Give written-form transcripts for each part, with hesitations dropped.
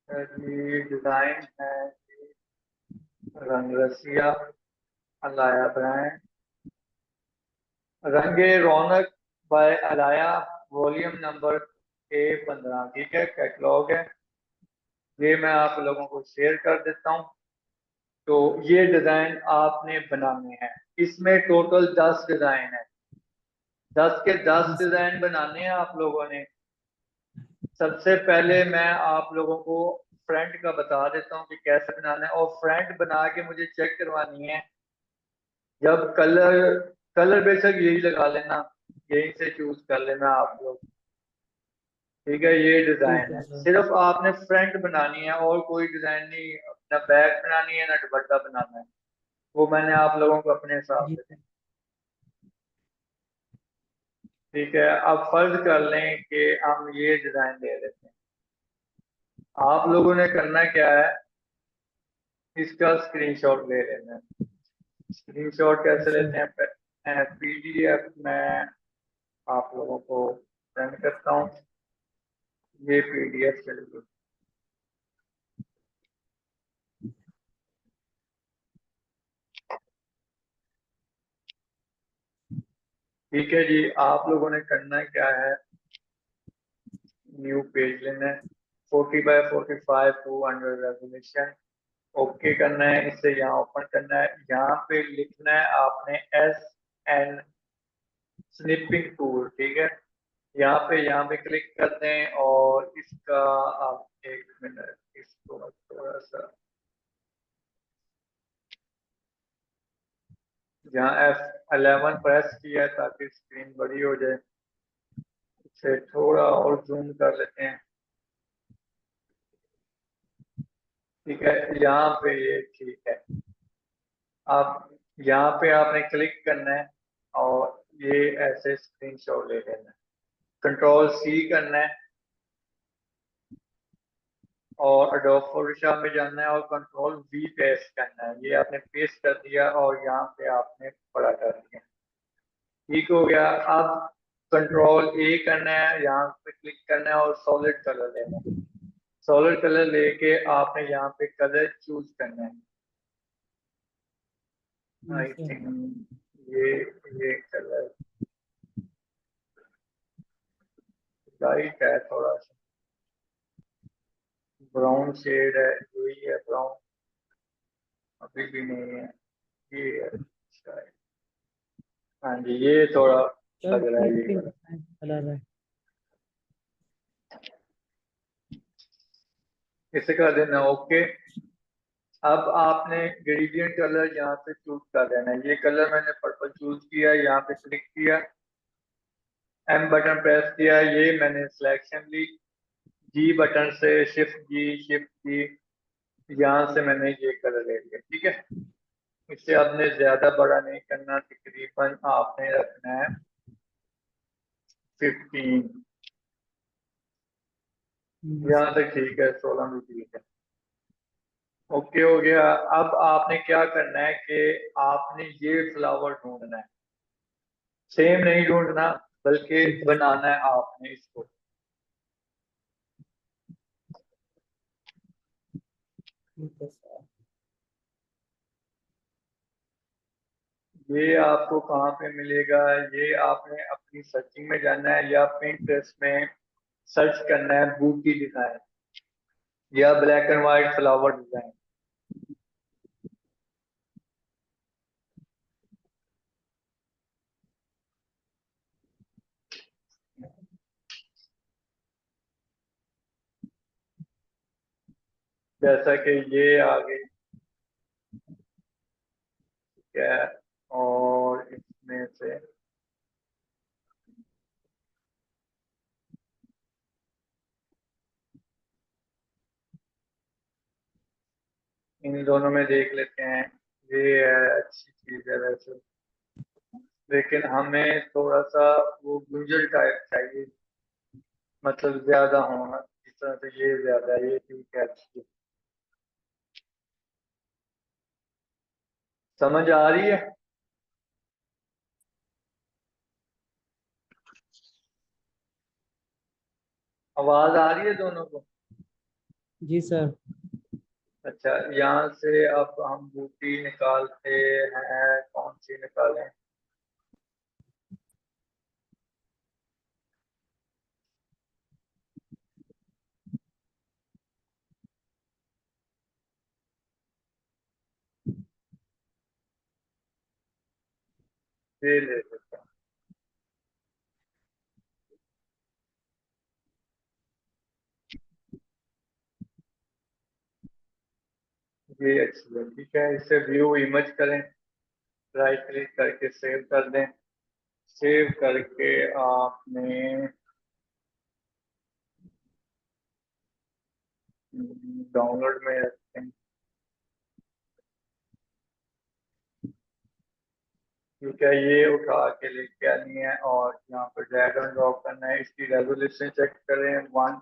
ये डिजाइन है Rang Rasiya Alaya brand, Rang-e Raunak by Alaya, volume number A15। ठीक है, कैटलॉग है ये, मैं आप लोगों को शेयर कर देता हूँ। तो ये डिजाइन आपने बनाने हैं, इसमें टोटल 10 डिजाइन है, 10 के 10 जी सर। डिजाइन बनाने हैं आप लोगों ने। सबसे पहले मैं आप लोगों को फ्रंट का बता देता हूँ कि कैसे बनाना है, और फ्रंट बना के मुझे चेक करवानी है। जब कलर कलर बेशक यही लगा लेना, यही से चूज कर लेना आप लोग। ठीक है, ये ठीक डिजाइन है है, सर। सिर्फ आपने फ्रंट बनानी है और कोई डिजाइन नहीं, ना बैक बनानी है ना दुपट्टा बनाना है। वो मैंने आप लोगों को अपने हिसाब जी से सर। देना। ठीक है, अब फर्ज कर लें कि हम ये डिजाइन दे देते हैं। आप लोगों ने करना क्या है, इसका स्क्रीनशॉट ले लेना है। स्क्रीनशॉट कैसे अच्छा। लेते हैं, PDF में आप लोगों को सेंड करता हूँ। ये PDF चलेगी। ठीक है जी, आप लोगों ने करना क्या है, न्यू पेज लेना है, 40x45 200 रेजोल्यूशन। ओके करना है, इसे यहाँ ओपन करना है, यहाँ पे लिखना है आपने SN स्निपिंग टूल। ठीक है, यहाँ पे क्लिक कर दें, और इसका आप एक मिनट इसको थोड़ा सा यहाँ F11 प्रेस किया है ताकि स्क्रीन बड़ी हो जाए। इसे थोड़ा और जूम कर लेते हैं। ठीक है, यहाँ पे ये ठीक है। आप यहाँ पे आपने क्लिक करना है, और ये ऐसे स्क्रीनशॉट ले लेना है। Ctrl+C करना है, और एडोब फोटोशॉप में जाना है, और Ctrl+V पेस्ट करना है। ये आपने पेस्ट कर दिया, और यहाँ पे आपने बड़ा कर दिया। ठीक हो गया। अब Ctrl+A करना है, यहाँ पे क्लिक करना है, और सॉलिड कलर लेना है। सॉलिड कलर लेके आपने यहाँ पे कलर चूज करना है। जी आई सर। थिंक ये कलर लाइट है, थोड़ा सा ब्राउन शेड है, यही है ब्राउन, अभी भी नहीं है, ये है शायद। हाँ जी, ये थोड़ा सर लग रहा है पिंक ये पिंक कलर। कलर है। इसे कर देना ओके। अब आपने ग्रेडियंट कलर यहाँ पे चूज कर देना है। ये कलर मैंने पर्पल चूज किया, यहाँ पे क्लिक किया, M बटन प्रेस किया, ये मैंने सिलेक्शन ली, G बटन से शिफ्ट जी यहाँ से मैंने ये कलर ले लिया। ठीक है, इसे आपने ज्यादा बड़ा नहीं करना, तकरीबन आपने रखना है 15। जी यहाँ सर। तक ठीक है, 16 भी ठीक है। ओके हो गया। अब आपने क्या करना है कि आपने ये फ्लावर ढूंढना है, सेम नहीं ढूंढना, बल्कि ठीक है सर। बनाना है आपने इसको। ठीक है सर। ये आपको कहाँ पे मिलेगा, ये आपने अपनी सर्चिंग में जाना है, या Pinterest में सर्च करना है बूटी डिजाइन, या black and white flower design. जैसा कि ये आ गई, ठीक है, और इसमें से इन दोनों में देख लेते हैं। ये है, अच्छी चीज है वैसे, लेकिन हमें थोड़ा सा वो गुंजल टाइप चाहिए, मतलब ज्यादा होना, इस तरह से ये ज्यादा, ये ठीक है, अच्छी समझ आ रही है। आवाज आ रही है दोनों को। जी सर। अच्छा, यहाँ से अब हम बूटी निकालते हैं, कौन सी निकालें? ये ले लेते हैं। ये अच्छी है, ठीक है। इसे व्यू इमेज करें, राइट क्लिक करके सेव कर दें। सेव करके आपने डाउनलोड में रखते हैं, ठीक है। ये उठा के लेके आनी है और यहाँ पर ड्रैग एंड ड्रॉप करना है। इसकी रेजोल्यूशन चेक करें, 1,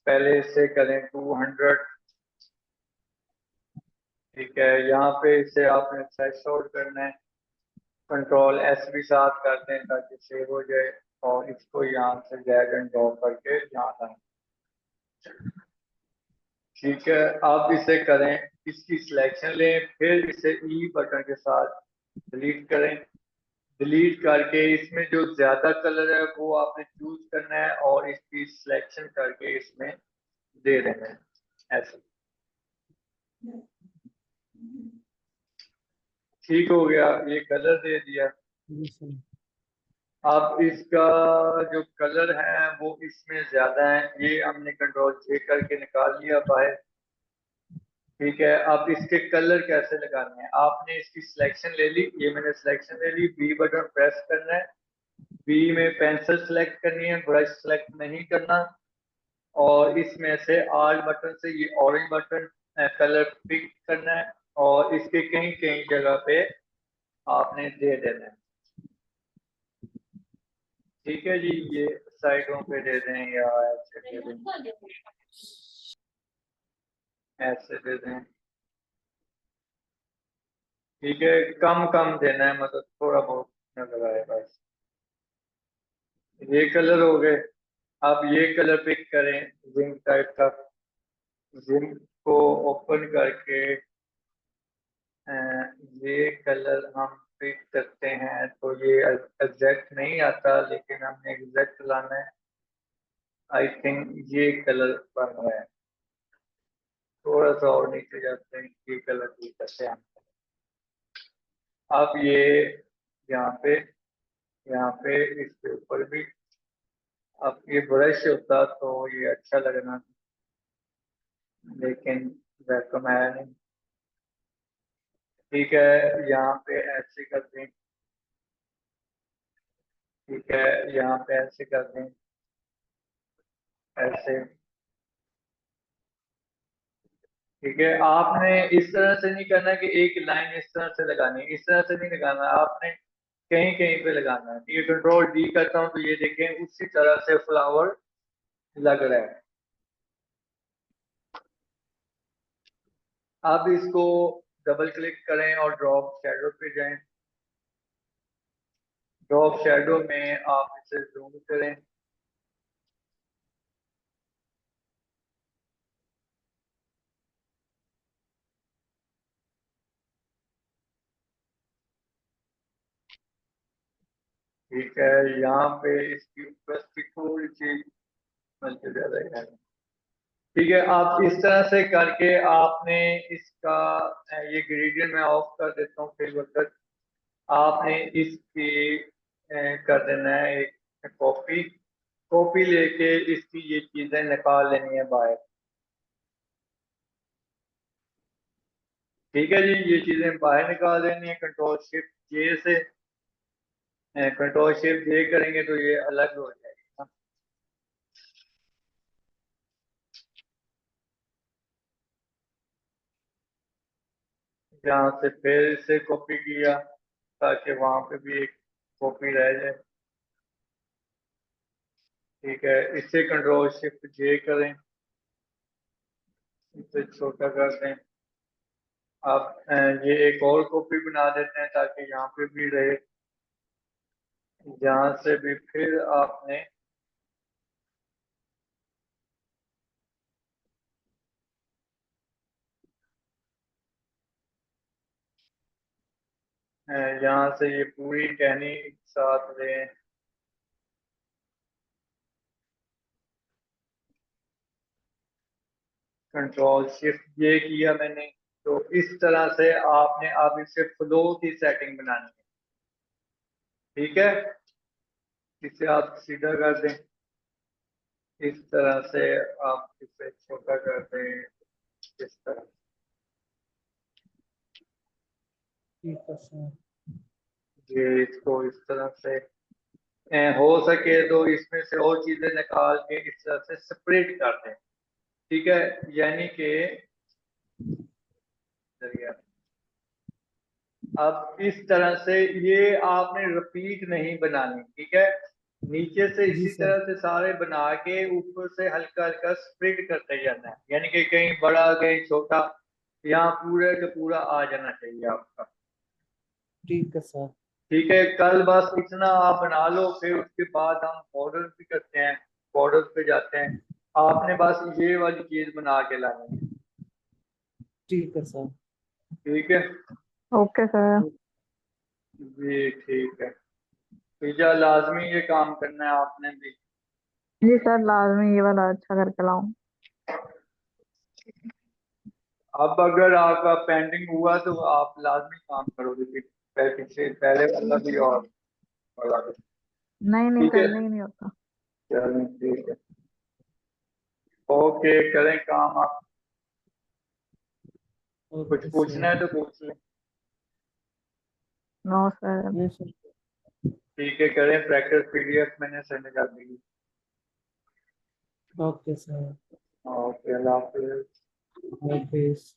पहले इसे करें 200, ठीक है। यहाँ पे इसे आपने थ्रेशोल्ड करना है, कंट्रोल एस भी साथ कर दें ताकि सेव हो जाए। और इसको यहाँ से ड्रैग एंड ड्रॉप करके यहाँ लाएं, ठीक है। आप इसे करें, इसकी सिलेक्शन लें, फिर इसे ई बटन के साथ डिलीट करें। डिलीट करके इसमें जो ज्यादा कलर है वो आपने चूज करना है और इसकी सिलेक्शन करके इसमें दे देना है, ऐसे। ठीक हो गया, ये कलर दे दिया। जी सर। अब इसका जो कलर है वो इसमें ज्यादा है, ये हमने कंट्रोल जे करके निकाल लिया बाहर, ठीक है। अब इसके कलर कैसे लगाने हैं, आपने इसकी सिलेक्शन ले ली, ये मैंने सिलेक्शन ले ली, बी बटन प्रेस करना है। बी में पेंसिल सेलेक्ट करनी है, ब्रश सेलेक्ट नहीं करना। और इसमें से आल बटन से ये ऑरेंज बटन कलर पिक करना है और इसके कहीं कहीं जगह पे आपने दे देना है, ठीक है जी। ये साइडों पे दे दें या ऐसे दे दें, ऐसे दे दें, ठीक है। कम कम देना है, मतलब थोड़ा बहुत नजर आए बस। ये कलर हो गए। अब ये कलर पिक करें, जिंक टाइप का। जिंक को ओपन करके अ, ये कलर हम पिक करते हैं, तो ये एग्जैक्ट नहीं आता लेकिन हमने एग्जैक्ट लाना है। आई थिंक ये कलर बन रहा है, थोड़ा सा और नीचे जाते हैं, ये कलर भी करते हैं। अब ये यहाँ पे, यहाँ पे इसके ऊपर भी, अब ये ब्रश होता तो ये अच्छा लगना, लेकिन वेलकम है नहीं, ठीक है। यहाँ पे ऐसे कर दें, ठीक है। यहाँ पे ऐसे कर दें, ऐसे, ठीक है। आपने इस तरह से नहीं करना कि एक लाइन इस तरह से लगानी है, इस तरह से नहीं लगाना, आपने कहीं कहीं पे लगाना है। ये कंट्रोल डी करता हूँ तो ये देखें उसी तरह से फ्लावर लग रहा है। अब इसको डबल क्लिक करें और ड्रॉप शैडो पे जाएं। ड्रॉप शैडो में आप इसे जूम करें, ठीक है। यहाँ पे इसकी उपस्थिति थोड़ी सी मिलती ज्यादा है, ठीक है। आप इस तरह से करके आपने इसका ये ग्रेडियंट में ऑफ कर देता हूँ फिर तक। आपने इसकी कर देना है एक कॉपी, कॉपी लेके इसकी ये चीजें निकाल लेनी है बाहर, ठीक है जी। ये चीजें बाहर निकाल देनी है कंट्रोल शिफ्ट जे से। कंट्रोल शिफ्ट जे करेंगे तो ये अलग हो जाएगी, जहाँ से फिर से कॉपी किया ताकि वहां पे भी एक कॉपी रह जाए, ठीक है। इसे कंट्रोल शिफ्ट जे करें, इसे छोटा कर दें। अब ये एक और कॉपी बना देते हैं ताकि यहाँ पे भी रहे, जहाँ से भी फिर आपने यहाँ से ये पूरी टहनी साथ लें। कंट्रोल शिफ्ट ये किया मैंने। तो इस तरह से आपने अब इसे फ्लो की सेटिंग बनानी है, ठीक है। इसे आप सीधा कर दें, इस तरह से आप इसे छोटा कर दें, इस तरह। ठीक है सर। ये इसको इस तरह से हो सके तो इसमें से और चीजें निकाल के इस तरह से सेपरेट कर दें, ठीक है। यानी कि अब इस तरह से ये आपने रिपीट नहीं बनानी, ठीक है। नीचे से जी इसी सर। तरह से सारे बना के ऊपर से हल्का हल्का स्प्रेड करते जाना है, यानी कि कहीं बड़ा कहीं छोटा, यहाँ पूरे का पूरा आ जाना चाहिए आपका। ठीक है सर। ठीक है, कल बस इतना आप बना लो, फिर उसके बाद हम बॉर्डर भी करते हैं, बॉर्डर पे जाते हैं। आपने बस ये वाली चीज बना के लानी है, ठीक है सर। ठीक है ओके सर। जी, ठीक है। भैया लाजमी ये काम करना है आपने भी। जी सर, लाजमी ये वाला अच्छा करके लाऊं। अब अगर आपका पेंडिंग हुआ तो आप लाजमी काम करोगे, फिर पीछे पहले वाला भी और वाला भी, नहीं नहीं, ठीक है। करने ही नहीं होता। चलें ठीक है, ओके, करें काम आप। कुछ ओके पूछना सर। है तो पूछ लें। No sir. नहीं सर। ठीक है, करें प्रैक्टिस, पीडीएफ मैंने सेंड कर दी। Okay sir. ओके, अल्लाह हाफिज़। हाफिज।